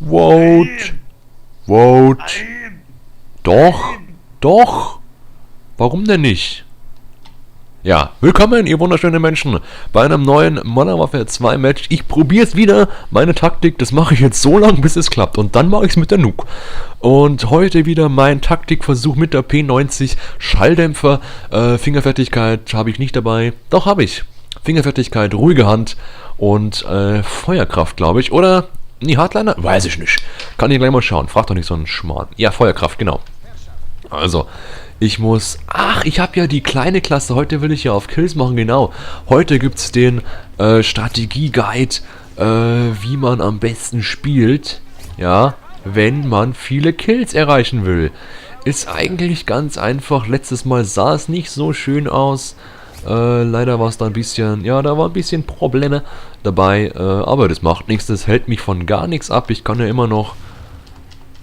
Vote. Vote. Doch. Doch. Warum denn nicht? Ja, willkommen, ihr wunderschönen Menschen, bei einem neuen Modern Warfare 2 Match. Ich probiere es wieder, meine Taktik, das mache ich jetzt so lange, bis es klappt. Und dann mache ich es mit der Nuke. Und heute wieder mein Taktikversuch mit der P90 Schalldämpfer. Fingerfertigkeit habe ich nicht dabei. Doch, habe ich. Fingerfertigkeit, ruhige Hand und Feuerkraft, glaube ich. Oder, nee, Hardliner? Weiß ich nicht. Kann ich gleich mal schauen. Frag doch nicht so einen Schmarrn. Ja, Feuerkraft, genau. Also, ich muss... Ach, ich habe ja die kleine Klasse. Heute will ich ja auf Kills machen, genau. Heute gibt es den Strategie-Guide, wie man am besten spielt. Ja, wenn man viele Kills erreichen will. Ist eigentlich ganz einfach. Letztes Mal sah es nicht so schön aus. Leider war es da ein bisschen... Ja, da war ein bisschen Probleme dabei. Aber das macht nichts. Das hält mich von gar nichts ab. Ich kann ja immer noch...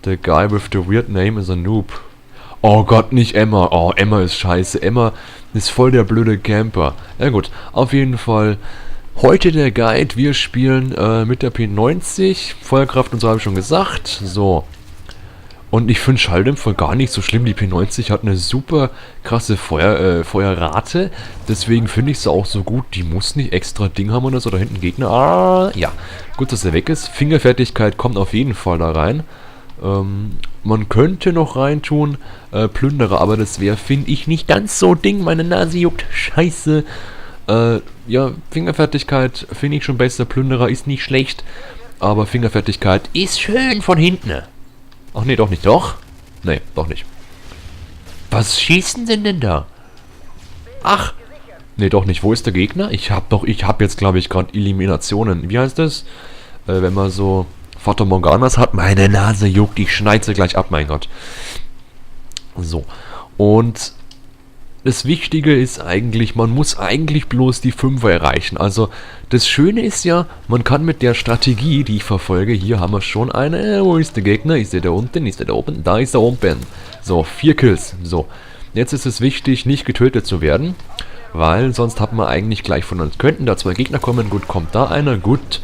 The guy with the weird name is a noob. Oh Gott, nicht Emma. Oh, Emma ist scheiße. Emma ist voll der blöde Camper. Ja gut, auf jeden Fall. Heute der Guide. Wir spielen mit der P90. Feuerkraft und so habe ich schon gesagt. So. Und ich finde Schalldämpfer gar nicht so schlimm. Die P90 hat eine super krasse Feuerrate. Deswegen finde ich sie auch so gut. Die muss nicht extra Ding haben oder so. Da hinten Gegner. Ah, ja. Gut, dass er weg ist. Fingerfertigkeit kommt auf jeden Fall da rein. Man könnte noch reintun, Plünderer, aber das wäre, finde ich, nicht ganz so Ding. Meine Nase juckt, scheiße. Ja, Fingerfertigkeit finde ich schon besser. Plünderer ist nicht schlecht, aber Fingerfertigkeit ist schön von hinten. Ach nee, doch nicht, doch? Nee, doch nicht. Was schießen denn da? Ach, nee, doch nicht. Wo ist der Gegner? Ich hab jetzt, glaube ich, gerade Eliminationen. Wie heißt das? Wenn man so... Fata Morganas hat, meine Nase juckt, ich schneide sie gleich ab, mein Gott. So, und das Wichtige ist eigentlich, man muss eigentlich bloß die 5er erreichen. Also, das Schöne ist ja, man kann mit der Strategie, die ich verfolge, hier haben wir schon eine, wo ist der Gegner? Ist der da unten? Ist der da oben? Da ist er oben. So, 4 Kills. So, jetzt ist es wichtig, nicht getötet zu werden, weil sonst hat man eigentlich gleich von uns, könnten da 2 Gegner kommen, gut, kommt da einer, gut,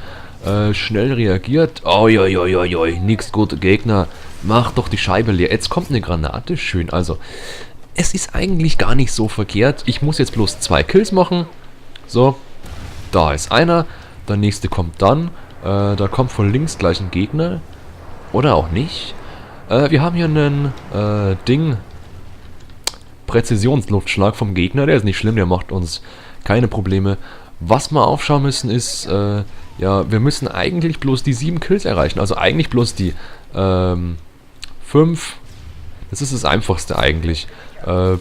schnell reagiert. Oi, nix gut, Gegner. Mach doch die Scheibe leer. Jetzt kommt eine Granate. Schön. Also, es ist eigentlich gar nicht so verkehrt. Ich muss jetzt bloß 2 Kills machen. So. Da ist einer. Der nächste kommt dann. Da kommt von links gleich ein Gegner. Oder auch nicht. Wir haben hier einen Präzisionsluftschlag vom Gegner. Der ist nicht schlimm. Der macht uns keine Probleme. Was wir aufschauen müssen ist... ja, wir müssen eigentlich bloß die 7 Kills erreichen. Also eigentlich bloß die 5. Das ist das Einfachste eigentlich.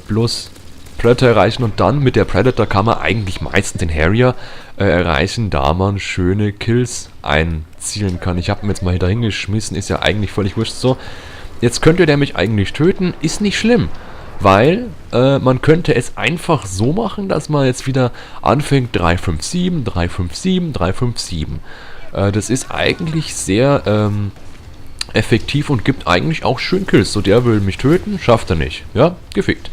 Bloß Predator erreichen und dann mit der Predator kann man eigentlich meistens den Harrier erreichen, da man schöne Kills einzielen kann. Ich habe ihn jetzt mal hier dahin geschmissen, ist ja eigentlich völlig wurscht so. Jetzt könnte der mich eigentlich töten, ist nicht schlimm. Weil man könnte es einfach so machen, dass man jetzt wieder anfängt 357, 357, 357. Das ist eigentlich sehr effektiv und gibt eigentlich auch schön Kills. So, der will mich töten, schafft er nicht. Ja, gefickt.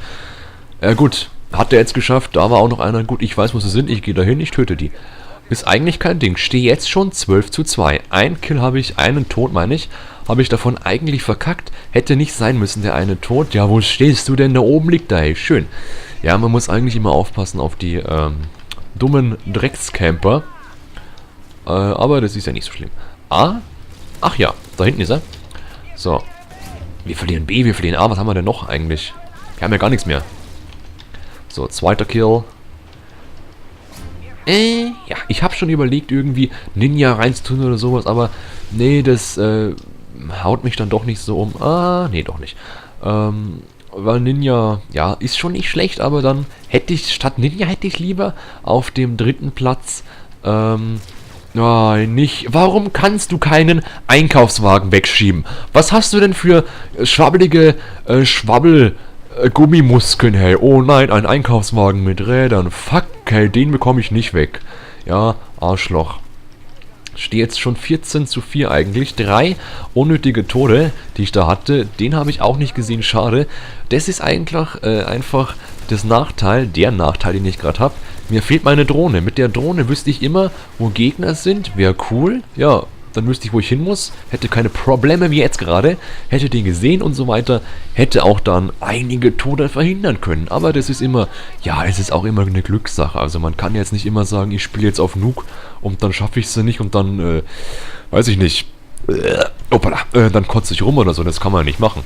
Gut, hat er jetzt geschafft, da war auch noch einer. Gut, ich weiß, wo sie sind, ich gehe dahin, ich töte die. Ist eigentlich kein Ding. Stehe jetzt schon 12:2. Ein Kill habe ich, einen Tod meine ich, habe ich davon eigentlich verkackt. Hätte nicht sein müssen, der eine Tod. Ja, wo stehst du denn? Da oben liegt er, hey, schön. Ja, man muss eigentlich immer aufpassen auf die dummen Dreckscamper. Aber das ist ja nicht so schlimm. A? Ach ja, da hinten ist er. So. Wir verlieren B, wir verlieren A. Was haben wir denn noch eigentlich? Wir haben ja gar nichts mehr. So, zweiter Kill. Ja, ich habe schon überlegt, irgendwie Ninja reinzutun oder sowas, aber nee, das haut mich dann doch nicht so um. Ah, nee, doch nicht. Weil Ninja, ja, ist schon nicht schlecht, aber dann hätte ich, statt Ninja hätte ich lieber auf dem 3. Platz, nicht. Warum kannst du keinen Einkaufswagen wegschieben? Was hast du denn für schwabbelige Gummimuskeln, hey? Oh nein, ein Einkaufswagen mit Rädern. Fuck, hey, den bekomme ich nicht weg. Ja, Arschloch. Stehe jetzt schon 14:4 eigentlich. 3 unnötige Tode, die ich da hatte. Den habe ich auch nicht gesehen, schade. Das ist eigentlich einfach der Nachteil, den ich gerade habe. Mir fehlt meine Drohne. Mit der Drohne wüsste ich immer, wo Gegner sind. Wäre cool. Ja, dann wüsste ich, wo ich hin muss, hätte keine Probleme wie jetzt gerade, hätte den gesehen und so weiter, hätte auch dann einige Tode verhindern können. Aber das ist immer, ja, es ist auch immer eine Glückssache. Also man kann jetzt nicht immer sagen, ich spiele jetzt auf Nuke und dann schaffe ich es nicht und dann, weiß ich nicht, dann kotze ich rum oder so, das kann man nicht machen.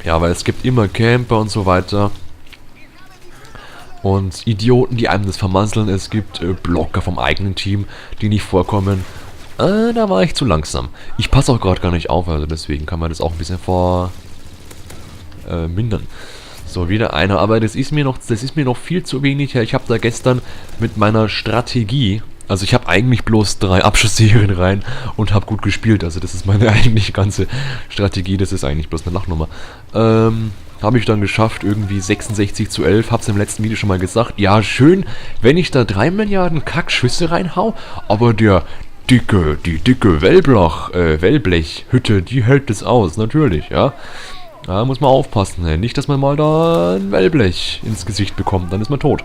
Ja, weil es gibt immer Camper und so weiter. Und Idioten, die einem das vermasseln. Es gibt Blocker vom eigenen Team, die nicht vorkommen. Da war ich zu langsam. Ich passe auch gerade gar nicht auf, also deswegen kann man das auch ein bisschen mindern. So, wieder einer, aber das ist mir noch viel zu wenig. Ich habe da gestern mit meiner Strategie, also ich habe eigentlich bloß 3 Abschussserien rein und habe gut gespielt. Also das ist meine eigentlich ganze Strategie, das ist eigentlich bloß eine Lachnummer. Habe ich dann geschafft, irgendwie 66:11, hab's im letzten Video schon mal gesagt. Ja, schön, wenn ich da 3 Milliarden Kackschüsse reinhau, aber die dicke Wellblechhütte, die hält es aus, natürlich, ja. Da muss man aufpassen, ey. Nicht, dass man mal da ein Wellblech ins Gesicht bekommt, dann ist man tot.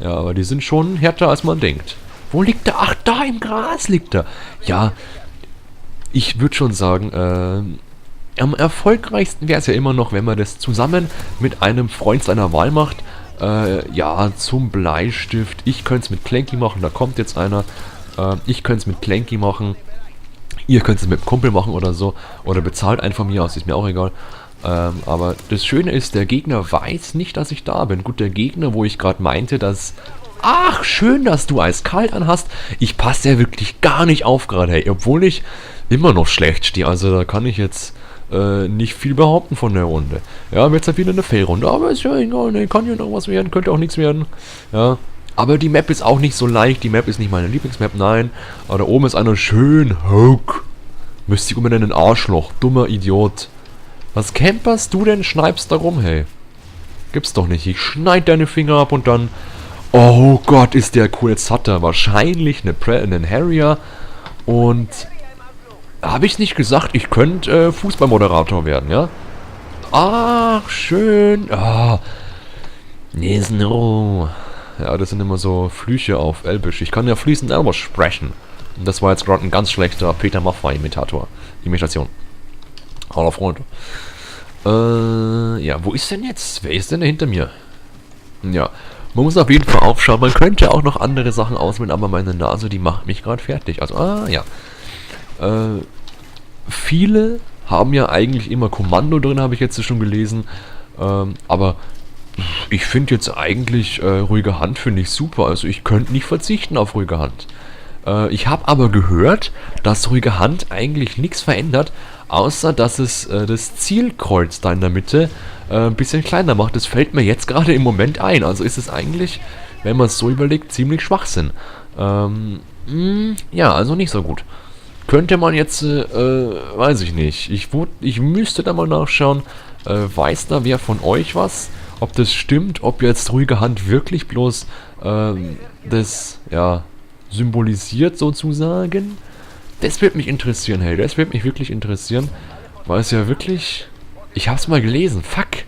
Ja, aber die sind schon härter, als man denkt. Wo liegt der? Ach, da im Gras liegt er. Ja, ich würde schon sagen, am erfolgreichsten wäre es ja immer noch, wenn man das zusammen mit einem Freund seiner Wahl macht. Ja, zum Bleistift. Ich könnte es mit Clanky machen, da kommt jetzt einer. Ich könnte es mit Clanky machen. Ihr könnt es mit dem Kumpel machen oder so. Oder bezahlt einen von mir aus, ist mir auch egal. Aber das Schöne ist, der Gegner weiß nicht, dass ich da bin. Gut, der Gegner, wo ich gerade meinte, dass... Ach, schön, dass du eiskalt anhast. Ich passe ja wirklich gar nicht auf gerade, hey. Obwohl ich immer noch schlecht stehe. Also da kann ich jetzt nicht viel behaupten von der Runde. Ja, jetzt halt wieder eine Fail-Runde. Aber ist ja egal, ne, kann ja noch was werden, könnte auch nichts werden. Ja. Aber die Map ist auch nicht so leicht. Die Map ist nicht meine Lieblingsmap, nein. Aber da oben ist einer schön. Hook. Müsste ich umbenennen, ein Arschloch. Dummer Idiot. Was camperst du denn? Schneibst da rum, hey. Gibt's doch nicht. Ich schneid deine Finger ab und dann... Oh Gott, ist der cool. Jetzt hat er wahrscheinlich einen Harrier. Und... Habe ich nicht gesagt, ich könnte Fußballmoderator werden, ja? Ach, schön. Ah. Nesno. Ja, das sind immer so Flüche auf Elbisch. Ich kann ja fließend Elbisch sprechen. Und das war jetzt gerade ein ganz schlechter Peter Maffay-Imitation. Hallo Freunde. Ja, wo ist denn jetzt? Wer ist denn da hinter mir? Ja, man muss auf jeden Fall aufschauen. Man könnte auch noch andere Sachen auswählen, aber meine Nase, die macht mich gerade fertig. Also, ja. Viele haben ja eigentlich immer Kommando drin, habe ich jetzt schon gelesen. Aber ich finde jetzt eigentlich ruhige Hand finde ich super. Also ich könnte nicht verzichten auf ruhige Hand. Ich habe aber gehört, dass ruhige Hand eigentlich nichts verändert, außer dass es das Zielkreuz da in der Mitte ein bisschen kleiner macht. Das fällt mir jetzt gerade im Moment ein. Also ist es eigentlich, wenn man es so überlegt, ziemlich Schwachsinn. Ja, also nicht so gut. Könnte man jetzt, weiß ich nicht. Ich müsste da mal nachschauen. Weiß da wer von euch was? Ob das stimmt, ob jetzt ruhige Hand wirklich bloß das, ja, symbolisiert sozusagen? Das wird mich interessieren, hey. Das wird mich wirklich interessieren. Weil es ja wirklich... Ich hab's mal gelesen. Fuck.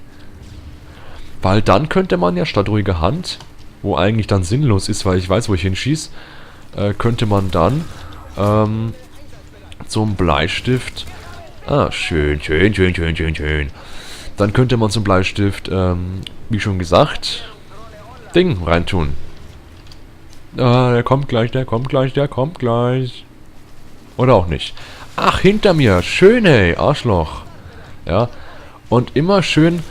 Weil dann könnte man ja statt ruhige Hand, wo eigentlich dann sinnlos ist, weil ich weiß, wo ich hinschieß, könnte man dann zum Bleistift... schön. Dann könnte man zum Bleistift, wie schon gesagt, Ding reintun. Der kommt gleich. Oder auch nicht. Ach, hinter mir. Schön, ey. Arschloch. Ja. Und immer schön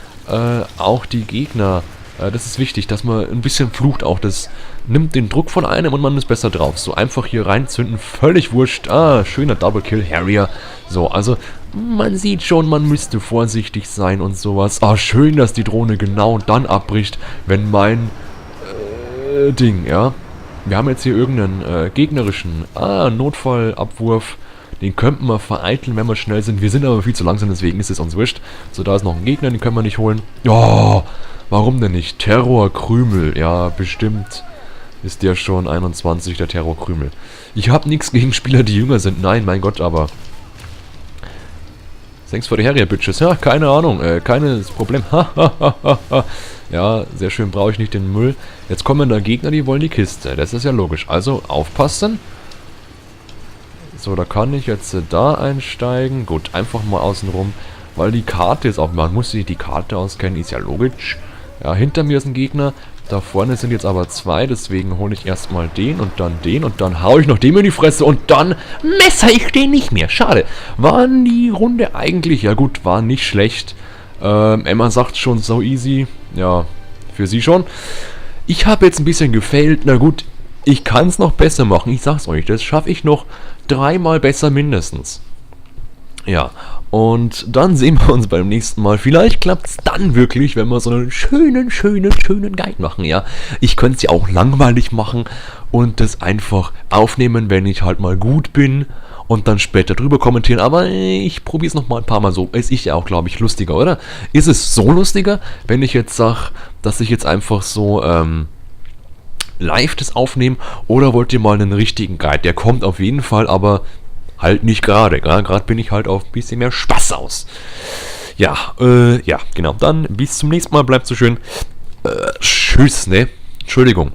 auch die Gegner. Das ist wichtig, dass man ein bisschen flucht auch. Das nimmt den Druck von einem und man ist besser drauf. So einfach hier reinzünden. Völlig wurscht. Schöner Double Kill. Harrier. So, also man sieht schon, man müsste vorsichtig sein und sowas. Schön, dass die Drohne genau dann abbricht, wenn mein Ding, ja. Wir haben jetzt hier irgendeinen gegnerischen Notfallabwurf. Den könnten wir vereiteln, wenn wir schnell sind. Wir sind aber viel zu langsam, deswegen ist es uns wurscht. So, da ist noch ein Gegner, den können wir nicht holen. Ja, warum denn nicht? Terrorkrümel. Ja, bestimmt ist der schon 21, der Terrorkrümel. Ich habe nichts gegen Spieler, die jünger sind. Nein, mein Gott, aber... Thanks for the Harrier, Bitches. Ja, keine Ahnung. Keines Problem. Ja, sehr schön, brauche ich nicht den Müll. Jetzt kommen da Gegner, die wollen die Kiste. Das ist ja logisch. Also, aufpassen. So, da kann ich jetzt da einsteigen. Gut, einfach mal außenrum, weil die Karte ist auch, man muss sich die Karte auskennen, ist ja logisch. Ja, hinter mir ist ein Gegner, da vorne sind jetzt aber zwei, deswegen hole ich erstmal den und dann haue ich noch dem in die Fresse und dann messer ich den nicht mehr. Schade. War die Runde eigentlich, ja gut, war nicht schlecht. Emma sagt schon so easy, ja, für sie schon. Ich habe jetzt ein bisschen gefailt, na gut, ich kann es noch besser machen, ich sag's euch, das schaffe ich noch 3-mal besser mindestens. Ja, und dann sehen wir uns beim nächsten Mal. Vielleicht klappt es dann wirklich, wenn wir so einen schönen Guide machen, ja. Ich könnte es ja auch langweilig machen und das einfach aufnehmen, wenn ich halt mal gut bin und dann später drüber kommentieren. Aber ich probiere es nochmal ein paar Mal so. Es ist ja auch, glaube ich, lustiger, oder? Ist es so lustiger, wenn ich jetzt sage, dass ich jetzt einfach so, live das aufnehme, oder wollt ihr mal einen richtigen Guide? Der kommt auf jeden Fall, aber halt nicht gerade. Gerade bin ich halt auf ein bisschen mehr Spaß aus. Ja, ja, genau. Dann bis zum nächsten Mal. Bleibt so schön. Tschüss, ne? Entschuldigung.